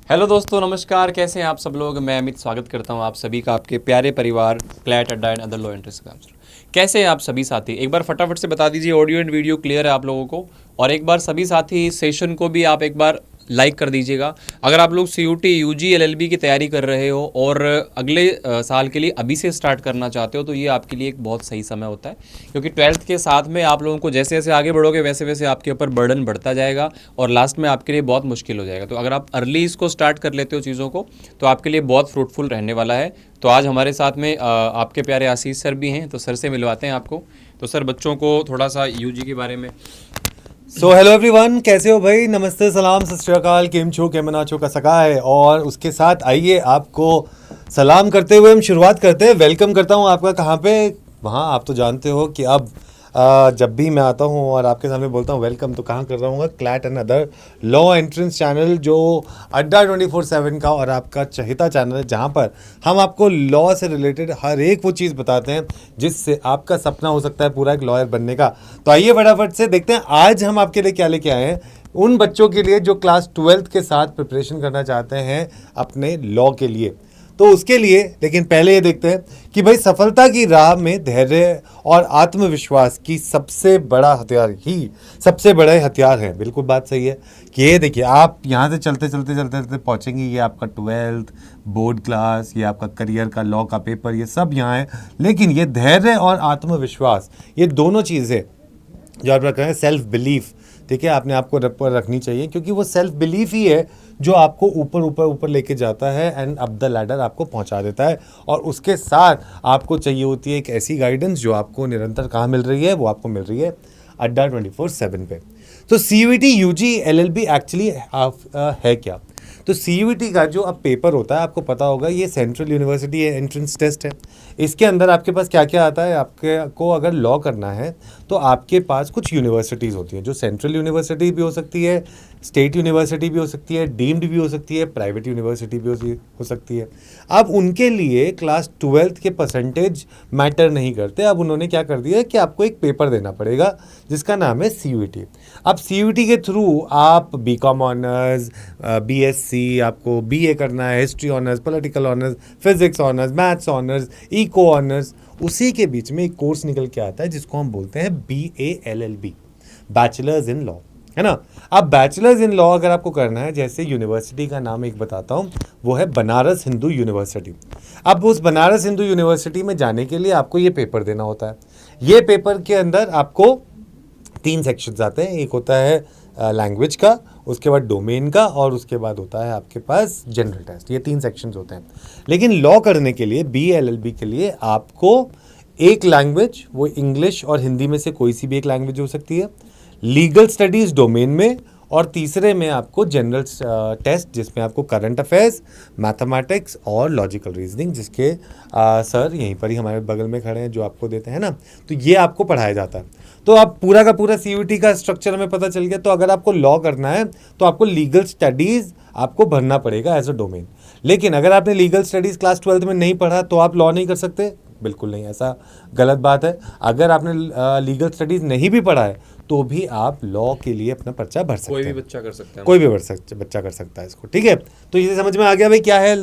Hello दोस्तों, नमस्कार। कैसे हैं आप सब लोग। मैं अमित स्वागत करता हूं आप सभी का आपके प्यारे परिवार CLAT Adda and other law entrance counsellor. कैसे हैं आप सभी साथी। एक बार फटाफट से बता दीजिए ऑडियो एंड वीडियो क्लियर है आप लोगों को। और एक बार सभी साथी इस सेशन को भी आप एक बार लाइक कर दीजिएगा। अगर आप लोग सीयूटी यूजी एलएलबी की तैयारी कर रहे हो और अगले साल के लिए अभी से स्टार्ट करना चाहते हो तो ये आपके लिए एक बहुत सही समय होता है, क्योंकि 12th के साथ में आप लोगों को जैसे जैसे आगे बढ़ोगे वैसे वैसे आपके ऊपर बर्डन बढ़ता जाएगा और लास्ट में आपके लिए बहुत मुश्किल हो जाएगा। तो अगर आप अर्ली इसको स्टार्ट कर लेते हो चीज़ों को तो आपके लिए बहुत फ्रूटफुल रहने वाला है। तो आज हमारे साथ में आपके प्यारे आशीष सर भी हैं, तो सर से मिलवाते हैं आपको। तो सर, बच्चों को थोड़ा सा यूजी के बारे में। हेलो एवरीवन, कैसे हो भाई। नमस्ते, सलाम, सत श्री अकाल, केम छो केमना छो का सका है। और उसके साथ आइए आपको सलाम करते हुए हम शुरुआत करते हैं। वेलकम करता हूँ आपका कहाँ पे, वहाँ आप तो जानते हो कि अब जब भी मैं आता हूँ और आपके सामने बोलता हूँ वेलकम, तो कहाँ कर रहा हूँ, CLAT and other law entrance channel, जो अड्डा 24/7 का और आपका चहेता चैनल है, जहाँ पर हम आपको लॉ से रिलेटेड हर एक वो चीज़ बताते हैं जिससे आपका सपना हो सकता है पूरा एक लॉयर बनने का। तो आइए फटाफट से देखते हैं आज हम आपके लिए क्या लेके आए हैं, उन बच्चों के लिए जो क्लास 12th के साथ प्रिपरेशन करना चाहते हैं अपने लॉ के लिए। तो उसके लिए लेकिन पहले ये देखते हैं कि भाई सफलता की राह में धैर्य और आत्मविश्वास की सबसे बड़ा हथियार है। बिल्कुल बात सही है कि ये देखिए, आप यहाँ से चलते चलते पहुँचेंगे, ये आपका 12th बोर्ड क्लास, ये आपका करियर का लॉ का पेपर, ये सब यहाँ है। लेकिन ये धैर्य और आत्मविश्वास, ये दोनों चीज़ें जो आप रख रहे हैं, सेल्फ बिलीफ, ठीक है, आपने आपको रखनी चाहिए, क्योंकि वो सेल्फ बिलीफ ही है जो आपको ऊपर लेके जाता है एंड अप द लैडर आपको पहुंचा देता है। और उसके साथ आपको चाहिए होती है एक ऐसी गाइडेंस जो आपको निरंतर कहाँ मिल रही है, वो आपको मिल रही है अड्डा 24/7 पे। तो सीयूईटी यूजी एलएलबी एक्चुअली है क्या। तो सीयूईटी का जो अब पेपर होता है, आपको पता होगा, ये सेंट्रल यूनिवर्सिटी एंट्रेंस टेस्ट है। इसके अंदर आपके पास क्या क्या आता है, आपके को अगर लॉ करना है तो आपके पास कुछ यूनिवर्सिटीज़ होती हैं, जो सेंट्रल यूनिवर्सिटी भी हो सकती है, स्टेट यूनिवर्सिटी भी हो सकती है, डीम्ड भी हो सकती है, प्राइवेट यूनिवर्सिटी भी हो सकती है। अब उनके लिए क्लास 12th के परसेंटेज मैटर नहीं करते। अब उन्होंने क्या कर दिया है कि आपको एक पेपर देना पड़ेगा जिसका नाम है सीयूईटी। अब सीयूईटी के थ्रू आप बीकॉम ऑनर्स, बीएससी, आपको बीए करना है, history honours, political honours, physics honours, maths honours, eco honours, उसी के बीच में एक कोर्स निकल के आता है जिसको हम बोलते हैं BALLB, बैचलर्स इन लॉ, है ना। अब बैचलर्स इन लॉ अगर आपको करना है, जैसे यूनिवर्सिटी का नाम एक बताता हूँ, वो है बनारस हिंदू यूनिवर्सिटी। अब उस बनारस हिंदू यूनिवर्सिटी में जाने के लिए आपको ये पेपर देना होता है। ये पेपर के अंदर आपको 3 सेक्शंस आते हैं। एक होता है लैंग्वेज का, उसके बाद डोमेन का, और उसके बाद होता है आपके पास जनरल टेस्ट। ये 3 सेक्शंस होते हैं। लेकिन लॉ करने के लिए, BALLB के लिए, आपको एक लैंग्वेज, वो इंग्लिश और हिंदी में से कोई सी भी एक लैंग्वेज हो सकती है, लीगल स्टडीज़ डोमेन में, और तीसरे में आपको जनरल टेस्ट जिसमें आपको करंट अफेयर्स, मैथमेटिक्स और लॉजिकल रीजनिंग, जिसके सर यहीं पर ही हमारे बगल में खड़े हैं जो आपको देते हैं ना, तो ये आपको पढ़ाया जाता है। तो अब पूरा का पूरा सीयूईटी का स्ट्रक्चर हमें पता चल गया। तो अगर आपको लॉ करना है तो आपको लीगल स्टडीज़ आपको भरना पड़ेगा एज अ डोमेन। लेकिन अगर आपने लीगल स्टडीज़ क्लास 12th में नहीं पढ़ा तो आप लॉ नहीं कर सकते, बिल्कुल नहीं, ऐसा गलत बात है। अगर आपने लीगल स्टडीज़ नहीं भी पढ़ा है तो भी आप लॉ के लिए अपना पर्चा भर सकते हैं। कोई भी बच्चा कर सकता है, कोई भी बच्चा कर सकता है इसको, ठीक है। तो ये समझ में आ गया भाई क्या है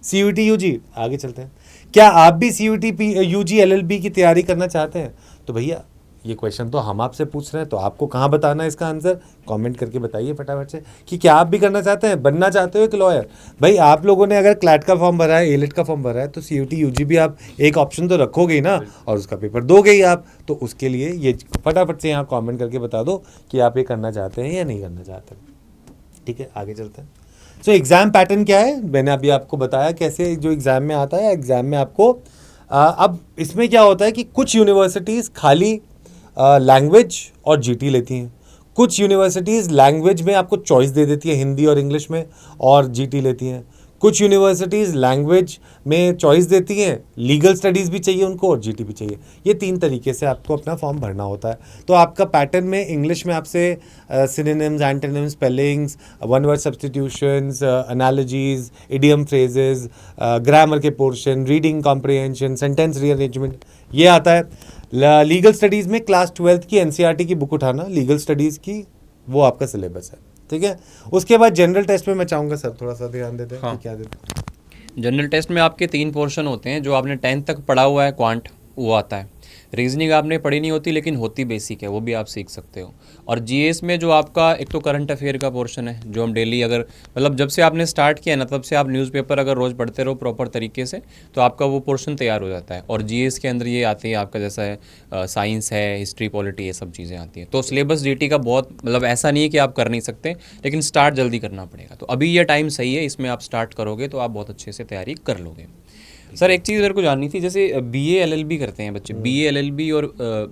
सीयूईटी यूजी। आगे चलते हैं। क्या आप भी सीयूईटी यूजी एलएलबी की तैयारी करना चाहते हैं? तो भैया ये क्वेश्चन तो हम आपसे पूछ रहे हैं, तो आपको कहाँ बताना है इसका आंसर, कमेंट करके बताइए फटाफट से कि क्या आप भी करना चाहते हैं, बनना चाहते हो एक लॉयर। भाई आप लोगों ने अगर क्लैट का फॉर्म भरा है, एलिट का फॉर्म भरा है, तो सीयूईटी यूजी भी आप एक ऑप्शन तो रखोगे ही ना, और उसका पेपर दोगे ही आप। तो उसके लिए ये फटाफट से यहाँ कॉमेंट करके बता दो कि आप ये करना चाहते हैं या नहीं करना चाहते। ठीक है, आगे चलते हैं। सो एग्ज़ाम पैटर्न क्या है, मैंने अभी आपको बताया कैसे जो एग्ज़ाम में आता है। एग्ज़ाम में आपको अब इसमें क्या होता है कि कुछ यूनिवर्सिटीज़ खाली लैंग्वेज और जीटी लेती हैं, कुछ यूनिवर्सिटीज़ लैंग्वेज में आपको चॉइस दे देती है, हिंदी और इंग्लिश में, और जीटी लेती हैं। कुछ यूनिवर्सिटीज़ लैंग्वेज में चॉइस देती हैं, लीगल स्टडीज़ भी चाहिए उनको और जीटी भी चाहिए। ये 3 तरीके से आपको अपना फॉर्म भरना होता है। तो आपका पैटर्न में इंग्लिश में आपसे synonyms, antonyms, spellings, one word substitutions, analogies, idiom phrases, grammar के portion, reading comprehension, sentence rearrangement, ये आता है। लीगल स्टडीज़ में क्लास 12th की एनसीईआरटी की बुक उठाना, लीगल स्टडीज़ की, वो आपका सिलेबस है। ठीक है। उसके बाद जनरल टेस्ट में मैं चाहूँगा सर थोड़ा सा ध्यान देते हैं हाँ। कि क्या देते हैं। जनरल टेस्ट में आपके 3 पोर्शन होते हैं। जो आपने 10th तक पढ़ा हुआ है क्वांट, वो आता है। रीजनिंग आपने पढ़ी नहीं होती लेकिन होती बेसिक है, वो भी आप सीख सकते हो। और जीएस में जो आपका एक तो करंट अफेयर का पोर्शन है, जो हम डेली अगर मतलब जब से आपने स्टार्ट किया ना तब से आप न्यूज़पेपर अगर रोज़ पढ़ते रहो प्रॉपर तरीके से तो आपका वो पोर्शन तैयार हो जाता है। और जीएस के अंदर ये आती है आपका जैसा है साइंस है, हिस्ट्री, पॉलिटी, ये सब चीज़ें आती हैं। तो सिलेबस जीटी का बहुत मतलब ऐसा नहीं है कि आप कर नहीं सकते, लेकिन स्टार्ट जल्दी करना पड़ेगा। तो अभी ये टाइम सही है, इसमें आप स्टार्ट करोगे तो आप बहुत अच्छे से तैयारी कर लोगे। सर एक चीज़ मेरे को जाननी थी, जैसे बीए एलएलबी करते हैं बच्चे, बीए एलएलबी और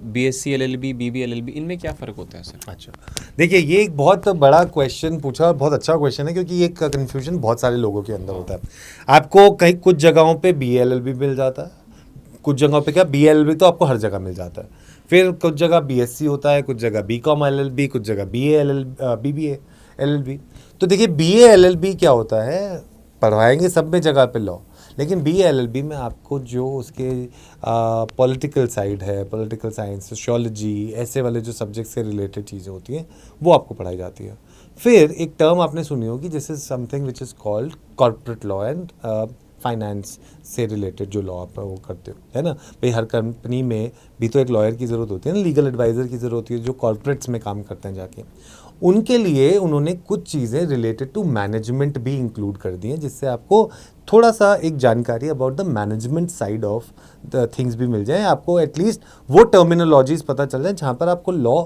बीएससी एलएलबी, बीबी एलएलबी, इनमें क्या फ़र्क होता है सर? अच्छा, देखिए ये एक बहुत बड़ा क्वेश्चन पूछा, बहुत अच्छा क्वेश्चन है, क्योंकि ये कन्फ्यूजन बहुत सारे लोगों के अंदर होता है। आपको कहीं कुछ जगहों पे BA-LLB मिल जाता है, कुछ जगहों पे क्या BA-LLB तो आपको हर जगह मिल जाता है। फिर कुछ जगह BSc होता है, कुछ जगह BCom LLB, कुछ जगह BBA LLB। तो देखिए BA-LLB क्या होता है, पढ़वाएंगे सब में जगह पे लॉ, लेकिन BA-LLB में आपको जो उसके पॉलिटिकल साइड है, पॉलिटिकल साइंस, सोशियोलॉजी, ऐसे वाले जो सब्जेक्ट से रिलेटेड चीज़ें होती हैं वो आपको पढ़ाई जाती है। फिर एक टर्म आपने सुनी होगी, this is something which is called corporate law and finance से रिलेटेड जो लॉ आप वो करते हो, है ना भाई। हर कंपनी में भी तो एक लॉयर की ज़रूरत होती है ना, लीगल एडवाइज़र की ज़रूरत होती है, जो कॉर्पोरेट्स में काम करते हैं जाके। उनके लिए उन्होंने कुछ चीज़ें रिलेटेड टू मैनेजमेंट भी इंक्लूड कर दी हैं, जिससे आपको थोड़ा सा एक जानकारी about the management side of the things भी मिल जाए, आपको एटलीस्ट वो टर्मिनोलॉजीज पता चल जाए जहाँ पर आपको लॉ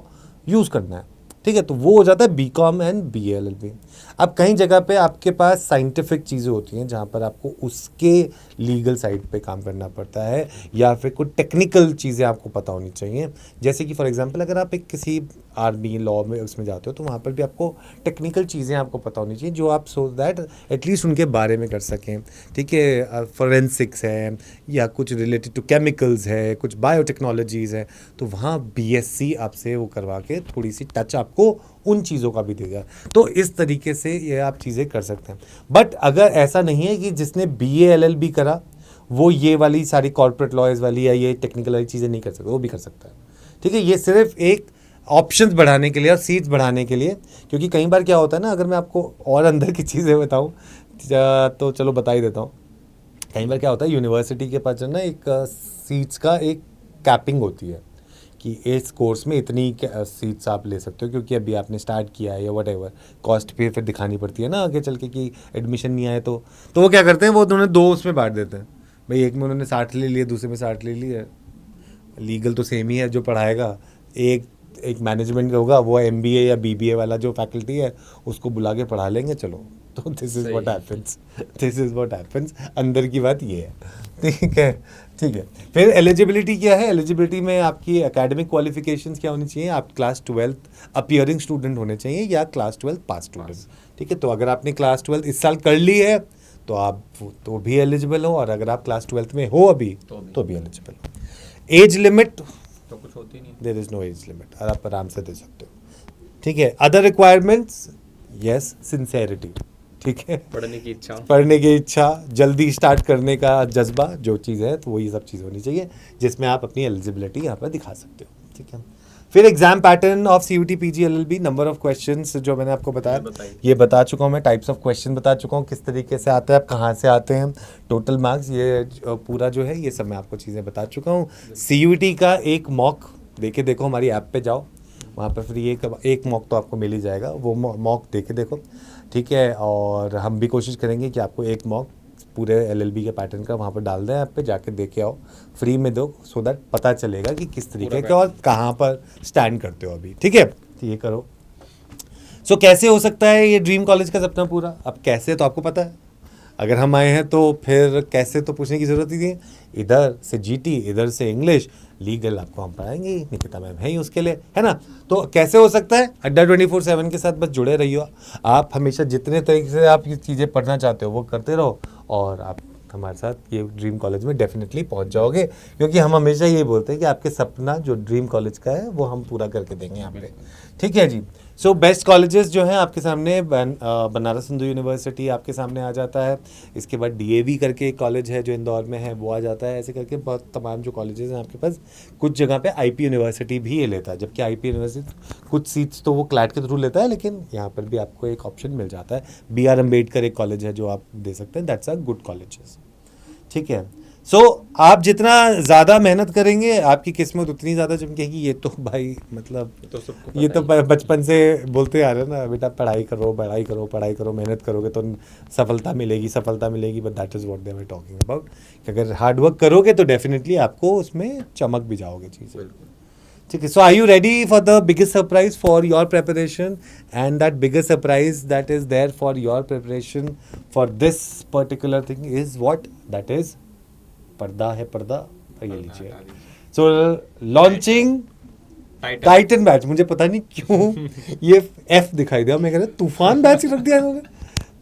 यूज़ करना है, ठीक है। तो वो हो जाता है BCom एंड BA-LLB। अब कई जगह पे आपके पास साइंटिफिक चीज़ें होती हैं जहाँ पर आपको उसके लीगल साइड पे काम करना पड़ता है, या फिर कुछ टेक्निकल चीज़ें आपको पता होनी चाहिए। जैसे कि फॉर एग्जांपल अगर आप एक किसी आर्मी लॉ में उसमें जाते हो तो वहाँ पर भी आपको टेक्निकल चीज़ें आपको पता होनी चाहिए, जो आप सो दैट एटलीस्ट उनके बारे में कर सकें, ठीक है। फोरेंसिक्स है या कुछ रिलेटेड टू केमिकल्स है, कुछ बायोटेक्नोलॉजीज़ है, तो वहाँ BSc आपसे वो करवा के थोड़ी सी टच आपको उन चीज़ों का भी देगा। तो इस तरीके से ये आप चीज़ें कर सकते हैं। बट अगर ऐसा नहीं है कि जिसने BA-LLB करा वो ये वाली सारी कॉर्पोरेट लॉज वाली या ये टेक्निकल वाली चीज़ें नहीं कर सकता, वो भी कर सकता है, ठीक है। ये सिर्फ एक ऑप्शंस बढ़ाने के लिए और सीट्स बढ़ाने के लिए, क्योंकि कई बार क्या होता है ना, अगर मैं आपको और अंदर की चीज़ें बताऊँ तो चलो बता ही देता हूँ। कई बार क्या होता है, यूनिवर्सिटी के पास जो ना एक सीट्स का एक कैपिंग होती है कि इस कोर्स में इतनी सीट्स आप ले सकते हो, क्योंकि अभी आपने स्टार्ट किया है या वट एवर, कॉस्ट फिर दिखानी पड़ती है ना आगे चल के कि एडमिशन नहीं आए तो वो क्या करते हैं, वो उन्होंने 2 उसमें बांट देते हैं भाई। एक में उन्होंने 60 ले लिए, दूसरे में 60 ले लिए। लीगल तो सेम ही है जो पढ़ाएगा, एक मैनेजमेंट का होगा, वो MBA या BBA वाला जो फैकल्टी है उसको बुला के पढ़ा लेंगे, चलो। तो this is what happens, this is what happens. अंदर की बात ये है, ठीक है, ठीक है। फिर एलिजिबिलिटी क्या है, एलिजिबिलिटी में आपकी एकेडमिक क्वालिफिकेशंस क्या होनी चाहिए, आप क्लास 12 अपीयरिंग स्टूडेंट होने चाहिए या क्लास 12 पास स्टूडेंट, ठीक है। तो अगर आपने क्लास 12 इस साल कर ली है तो आप तो भी एलिजिबल हो, और अगर आप क्लास 12 में हो अभी तो भी एलिजिबल हो। एज लिमिट तो कुछ होती नहीं, there is no age limit, और आप आराम से दे सकते हो, ठीक है। अदर रिक्वायरमेंट्स, यस, सिंसेरिटी, ठीक है, पढ़ने की इच्छा, जल्दी स्टार्ट करने का जज्बा, जो चीज़ है तो वही सब चीज़ होनी चाहिए जिसमें आप अपनी एलिजिबिलिटी यहाँ पर दिखा सकते हो, ठीक है। फिर exam pattern of CUET PG LLB, number of questions जो मैंने आपको बताया ये बता चुका हूँ मैं, टाइप्स ऑफ क्वेश्चन बता चुका हूँ, किस तरीके से आते हैं, आप कहाँ से आते हैं, टोटल मार्क्स, ये पूरा जो है ये सब मैं आपको चीज़ें बता चुका हूँ। CUET का एक मॉक देके देखो, हमारी ऐप पे जाओ, वहाँ पर फ्री एक मॉक तो आपको मिल ही जाएगा, वो मॉक देके देखो, ठीक है। और हम भी कोशिश करेंगे कि आपको एक मॉक पूरे LLB के पैटर्न का वहाँ पर डाल दें, ऐप पे जाके दे के आओ, फ्री में दो, सो दैट पता चलेगा कि किस तरीके का और कहाँ पर स्टैंड करते हो अभी, ठीक है। तो ये करो। सो कैसे हो सकता है ये ड्रीम कॉलेज का सपना पूरा? अब कैसे तो आपको पता है, अगर हम आए हैं तो फिर कैसे तो पूछने की ज़रूरत ही नहीं है। इधर से GT, इधर से इंग्लिश, लीगल आपको हम पढ़ाएंगे, निकिता मैम है ही उसके लिए, है ना। तो कैसे हो सकता है? अड्डा 24/7 के साथ बस जुड़े रहिए आप, हमेशा जितने तरीके से आप ये चीज़ें पढ़ना चाहते हो वो करते रहो, और आप हमारे साथ ये ड्रीम कॉलेज में डेफिनेटली पहुंच जाओगे, क्योंकि हम हमेशा ये बोलते हैं कि आपके सपना जो ड्रीम कॉलेज का है वो हम पूरा करके देंगे यहाँ पे, ठीक है जी। सो बेस्ट कॉलेजेस जो हैं आपके सामने, बनारस हिंदू यूनिवर्सिटी आपके सामने आ जाता है, इसके बाद डीएवी करके एक कॉलेज है जो इंदौर में है, वो आ जाता है। ऐसे करके बहुत तमाम जो कॉलेजेस हैं आपके पास, कुछ जगह पे आईपी यूनिवर्सिटी भी ये लेता है, जबकि आईपी यूनिवर्सिटी कुछ सीट्स तो वो क्लैट के थ्रू लेता है, लेकिन यहाँ पर भी आपको एक ऑप्शन मिल जाता है। BR अम्बेडकर एक कॉलेज है जो आप दे सकते हैं, दैट्स अ गुड कॉलेजेस। ठीक है, सो आप जितना ज़्यादा मेहनत करेंगे आपकी किस्मत उतनी ज़्यादा चमकेगी। ये तो भाई मतलब तो सबको ये तो बचपन से बोलते आ रहे हैं ना, बेटा पढ़ाई करो पढ़ाई करो पढ़ाई करो, मेहनत करोगे तो सफलता मिलेगी सफलता मिलेगी। But that is what they were talking about, कि अगर हार्ड वर्क करोगे तो डेफिनेटली आपको उसमें चमक भी जाओगे चीज़ें। ठीक है, so are you ready for the biggest surprise for your preparation, and that biggest surprise that is there for your preparation for this particular thing is what, that is पर्दा है, पर्दा ये लीजिए। सो लॉन्चिंग टाइटन बैच, मुझे पता नहीं क्यों ये F दिखाई दिया, मैं कह रहा तूफान बैच रख दिया इन्होंने,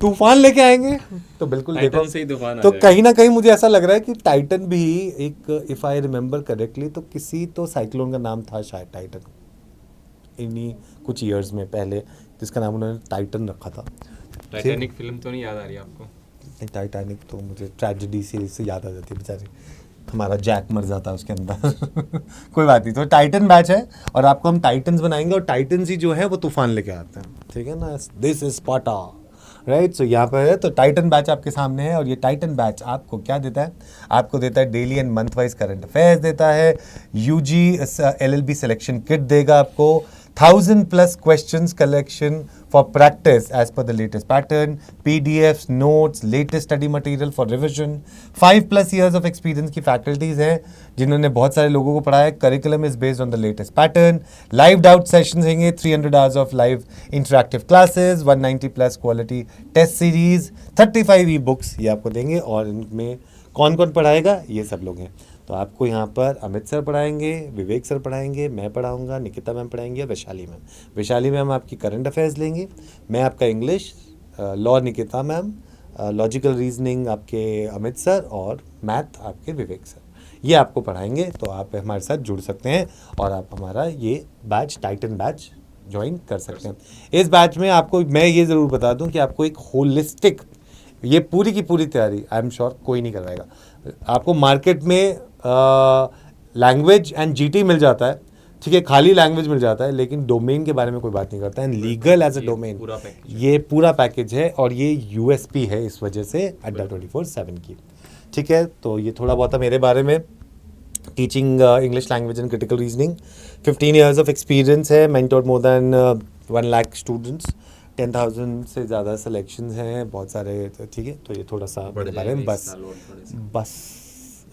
तूफान लेके आएंगे तो बिल्कुल देखो से ही तूफान तो कहीं ना कहीं मुझे ऐसा लग रहा है कि टाइटन भी एक, इफ आई रिमेम्बर करेक्टली, तो किसी तो साइक्लोन का नाम था शायद टाइटन, इन्हीं कुछ ईयर्स में पहले, जिसका नाम उन्होंने टाइटन रखा था। टाइटैनिक फिल्म तो नहीं याद आ रही आपको? टाइटैनिक तो मुझे ट्रेजेडी सीरीज से याद आ जाती है, बेचारी हमारा जैक मर जाता है उसके अंदर कोई बात नहीं, तो टाइटन बैच है और आपको हम टाइटन्स बनाएंगे, और टाइटन्स ही जो है वो तूफान लेके आते हैं। ठीक है ना, दिस इज स्पार्टा, राइट। सो यहाँ पर है तो टाइटन बैच आपके सामने है, और ये टाइटन बैच आपको क्या देता है, आपको देता है daily and month wise current affairs देता है, UG LLB सिलेक्शन किट देगा आपको, 1000+ questions collection for practice as per the latest pattern, PDFs, notes, latest study material for revision, 5+ years of experience की faculties हैं जिन्होंने बहुत सारे लोगों को पढ़ाया, curriculum is based on the latest pattern, live doubt sessions होंगे, 300 hours of live interactive classes, 190+ quality test series, 35 e-books ये आपको देंगे, और इनमें कौन कौन पढ़ाएगा, ये सब लोग हैं। तो आपको यहाँ पर अमित सर पढ़ाएंगे, विवेक सर पढ़ाएंगे, मैं पढ़ाऊँगा, निकिता मैम पढ़ाएंगे, वैशाली मैम। वैशाली मैम आपकी करंट अफेयर्स लेंगे, मैं आपका English, law Nikita ma'am, logical reasoning आपके अमित सर, और मैथ आपके विवेक सर, ये आपको पढ़ाएंगे। तो आप हमारे साथ जुड़ सकते हैं और आप हमारा ये बैच, टाइटन बैच ज्वाइन कर सकते हैं। इस बैच में आपको मैं ये ज़रूर बता दूँ कि आपको एक होलिस्टिक, ये पूरी की पूरी तैयारी आई एम श्योर कोई नहीं करवाएगा आपको। मार्केट में लैंग्वेज एंड GT मिल जाता है, ठीक है, खाली लैंग्वेज मिल जाता है, लेकिन डोमेन के बारे में कोई बात नहीं करता है। लीगल एज अ डोमेन ये पूरा पैकेज है, और ये USP है इस वजह से अड्डा 24/7 की। ठीक है, तो ये थोड़ा बहुत मेरे बारे में, teaching English language and critical reasoning, 15 years of experience है, mentor more than 1 lakh students, 10,000 से ज़्यादा सिलेक्शंस हैं, बहुत सारे। तो ठीक है, तो ये थोड़ा सा मेरे बारे में, बस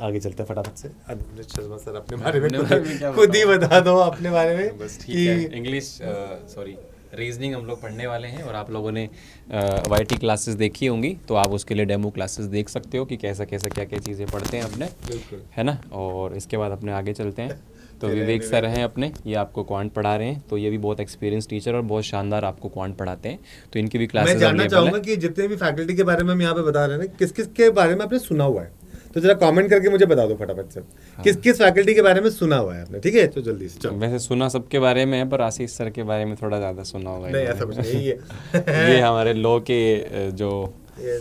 आगे चलते हैं फटाफट से। अनुज शर्मा सर अपने बारे में खुद ही बता दो अपने बारे में। बस ठीक है, इंग्लिश सॉरी रीजनिंग हम लोग पढ़ने वाले हैं, और आप लोगों ने YT क्लासेस देखी होंगी, तो आप उसके लिए डेमो क्लासेस देख सकते हो कि कैसा कैसा क्या क्या चीज़ें पढ़ते हैं अपने, है ना। और इसके बाद अपने आगे चलते हैं। तो विवेक सर हैं अपने, ये आपको क्वांट पढ़ा रहे हैं, तो ये भी बहुत एक्सपीरियंस टीचर और बहुत शानदार आपको क्वांट पढ़ाते हैं, तो इनकी भी क्लासेस मैं जानना चाहूँगा कि जितने भी फैकल्टी के बारे में हम यहाँ पे बता रहे हैं, किस किस के बारे में आपने सुना हुआ है, तो जरा कमेंट करके मुझे बता दो फटाफट से, किस किस फैकल्टी के बारे में सुना हुआ है आपने। ठीक है, तो जल्दी से चलो। वैसे सुना सबके बारे में है, पर आशीष सर के बारे में थोड़ा ज़्यादा सुना होगा। नहीं, ऐसा कुछ नहीं है ये हमारे लॉ के जो,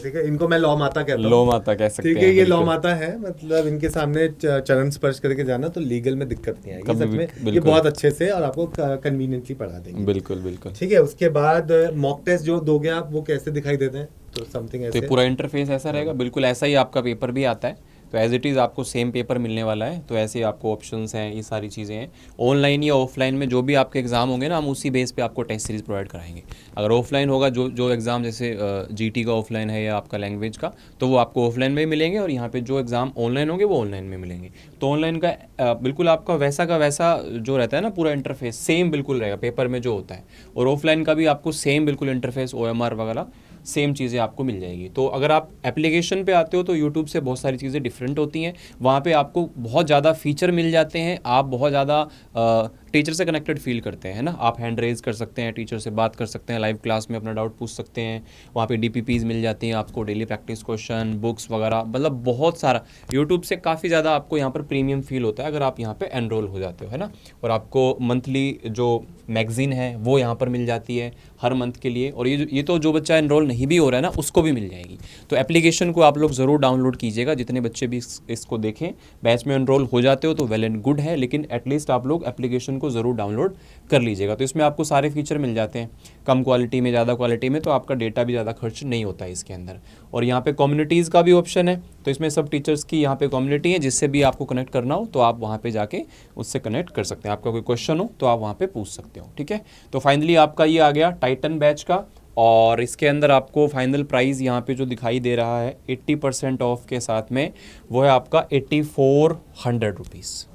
ठीक है, इनको मैं लॉ माता कहता हूँ, लॉ माता कह सकते हैं। ठीक है, ये लॉ माता है, मतलब इनके सामने चरण स्पर्श करके जाना तो लीगल में दिक्कत नहीं आएगी सच में, ये बहुत अच्छे से और आपको कन्वीनियंटली पढ़ा देंगे। बिल्कुल बिल्कुल। ठीक है, उसके बाद मॉक टेस्ट जो दोगे आप, वो कैसे दिखाई देते हैं, तो समथिंग ऐसे, तो पूरा इंटरफेस ऐसा रहेगा, बिल्कुल ऐसा ही आपका पेपर भी आता है, तो एज इट इज़ आपको सेम पेपर मिलने वाला है। तो ऐसे आपको ऑप्शंस हैं, ये सारी चीज़ें हैं। ऑनलाइन या ऑफलाइन में जो भी आपके एग्ज़ाम होंगे ना, हम उसी बेस पे आपको टेस्ट सीरीज़ प्रोवाइड कराएंगे। अगर ऑफलाइन होगा, जो एग्ज़ाम जैसे GT का ऑफलाइन है या आपका लैंग्वेज का, तो वो आपको ऑफलाइन में मिलेंगे, और यहाँ पे जो एग्ज़ाम ऑनलाइन होंगे वो ऑनलाइन में मिलेंगे। तो ऑनलाइन का बिल्कुल आपका वैसा का वैसा जो रहता है ना, पूरा इंटरफेस सेम बिल्कुल रहेगा पेपर में जो होता है, और ऑफलाइन का भी आपको सेम बिल्कुल इंटरफेस, OMR वगैरह सेम चीज़ें आपको मिल जाएगी। तो अगर आप एप्लीकेशन पे आते हो तो यूट्यूब से बहुत सारी चीज़ें डिफरेंट होती हैं, वहाँ पे आपको बहुत ज़्यादा फीचर मिल जाते हैं, आप बहुत ज़्यादा टीचर से कनेक्टेड फील करते हैं, है ना। आप हैंड रेज कर सकते हैं, टीचर से बात कर सकते हैं, लाइव क्लास में अपना डाउट पूछ सकते हैं, वहाँ पे DPPs मिल जाती हैं आपको, डेली प्रैक्टिस क्वेश्चन, बुक्स वगैरह, मतलब बहुत सारा। यूट्यूब से काफ़ी ज़्यादा आपको यहाँ पर प्रीमियम फील होता है अगर आप यहाँ पे एनरोल हो जाते हो, है ना। और आपको मंथली जो मैगजीन है वो यहाँ पर मिल जाती है हर मंथ के लिए। और ये तो जो बच्चा एनरोल नहीं भी हो रहा है ना, उसको भी मिल जाएगी। तो एप्लीकेशन को आप लोग ज़रूर डाउनलोड कीजिएगा, जितने बच्चे भी इसको देखें। बैच में एनरोल हो जाते हो तो वेल एंड गुड है, लेकिन एटलीस्ट आप लोग एप्लीकेशन को ज़रूर डाउनलोड कर लीजिएगा। तो इसमें आपको सारे फीचर मिल जाते हैं, कम क्वालिटी में, ज़्यादा क्वालिटी में, तो आपका डेटा भी ज़्यादा खर्च नहीं होता है इसके अंदर। और यहाँ पे कम्युनिटीज़ का भी ऑप्शन है, तो इसमें सब टीचर्स की यहाँ पे कम्युनिटी है, जिससे भी आपको कनेक्ट करना हो तो आप वहाँ पे जाके उससे कनेक्ट कर सकते हैं। आपका कोई क्वेश्चन हो तो आप वहाँ पे पूछ सकते हो, ठीक है। तो फाइनली आपका ये आ गया टाइटन बैच का, और इसके अंदर आपको फाइनल प्राइस यहाँ पे जो दिखाई दे रहा है 80% ऑफ के साथ में, वो है आपका 8400 रुपीज़।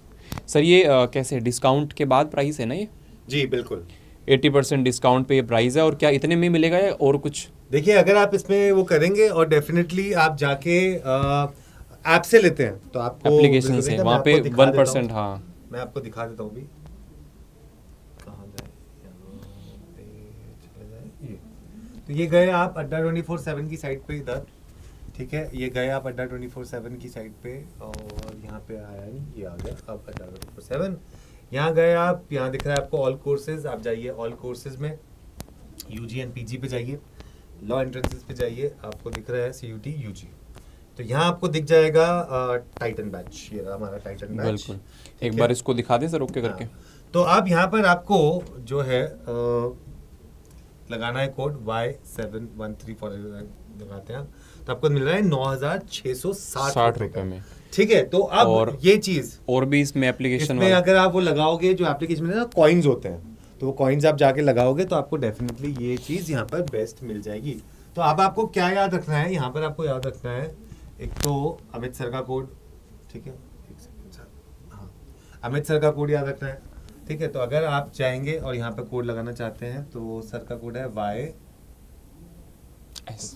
सर ये कैसे डिस्काउंट के बाद प्राइस है ना ये? जी बिल्कुल, 80% डिस्काउंट पे ये प्राइस है। और क्या इतने में मिलेगा या और कुछ? देखिए अगर आप इसमें वो करेंगे और डेफिनेटली आप जाके ऐप से लेते हैं तो आपको एप्लीकेशन से वहाँ पे 1%, हाँ मैं आपको दिखा देता हूँ भी, कहाँ जाए, यहाँ पे चले जाए ये। तो ये गए आप अड्डा 24/7 की साइट पे इधर, ठीक है। ये गए आप अड्डा 24/7 की साइट पे, और यहाँ पे आया नहीं, ये आ गया अब अड्डा 24/7। यहाँ गए आप, यहाँ दिख रहा है आपको ऑल कोर्सेज, आप जाइए ऑल कोर्सेज में, UG एंड PG पे जाइए, लॉ एंट्रेंसेस पे जाइए, आपको दिख रहा है CUT UG। तो यहाँ आपको दिख जाएगा टाइटन बैच, ये रहा हमारा टाइटन बैच। बिल्कुल, एक बार इसको दिखा दें सर, ओके करके। तो आप यहाँ पर आपको जो है लगाना है कोड Y713 लगाते हैं, तो आपको मिल रहा है 9660 रुपए में, ठीक है। तो अब और ये चीज और भी इसमें एप्लीकेशन इसमें अगर आप वो लगाओगे, जो एप्लीकेशन में ना कॉइन्स होते हैं, तो वो कॉइन्स आप जाके लगाओगे तो आपको डेफिनेटली ये चीज यहाँ पर बेस्ट मिल जाएगी। तो अब आपको क्या याद रखना है, यहाँ पर आपको याद रखना है एक तो अमित सर का कोड, ठीक है, एक सेकंड सर, हाँ अमित सर का कोड याद रखना है, ठीक है। तो अगर आप चाहेंगे और यहाँ पर कोड लगाना चाहते हैं तो सर का कोड है YS,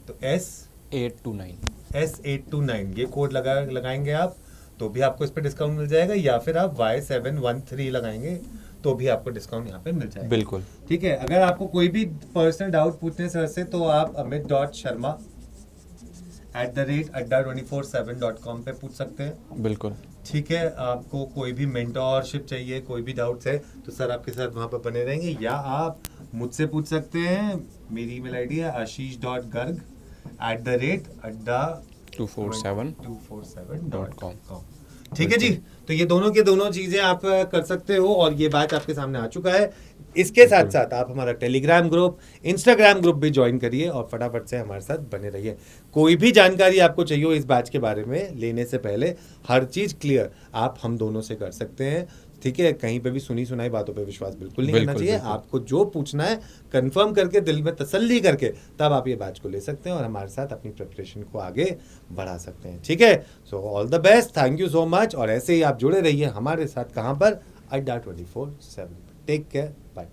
तो S829 ये कोड लगाएंगे आप तो भी आपको इस पे डिस्काउंट मिल जाएगा, या फिर आप Y713 लगाएंगे तो भी आपको डिस्काउंट यहाँ पे मिल जाएगा, बिल्कुल, ठीक है। अगर आपको कोई भी पर्सनल डाउट पूछने सर से तो आप amit.sharma@adda247.com पे पूछ सकते हैं, बिल्कुल, ठीक है। आपको कोई भी मेंटोरशिप चाहिए, कोई भी डाउट्स है तो सर आपके साथ वहाँ पर बने रहेंगे, या आप मुझसे पूछ सकते हैं। मेरी ईमेल आईडी है ashish.garg@adda247.com, ठीक है जी। तो ये दोनों के दोनों चीजें आप कर सकते हो, और ये बैच आपके सामने आ चुका है। इसके साथ साथ आप हमारा टेलीग्राम ग्रुप, इंस्टाग्राम ग्रुप भी ज्वाइन करिए और फटाफट से हमारे साथ बने रहिए। कोई भी जानकारी आपको चाहिए हो इस बैच के बारे में लेने से पहले, हर चीज क्लियर आप हम दोनों से कर सकते हैं, ठीक है। कहीं पे भी सुनी सुनाई बातों पे विश्वास बिल्कुल नहीं करना चाहिए। आपको जो पूछना है कंफर्म करके, दिल में तसल्ली करके, तब आप ये बैच को ले सकते हैं और हमारे साथ अपनी प्रिपरेशन को आगे बढ़ा सकते हैं, ठीक है। So all the best, thank you so much, और ऐसे ही आप जुड़े रहिए हमारे साथ। कहाँ पर? अड्डा 24/7। Take care, bye.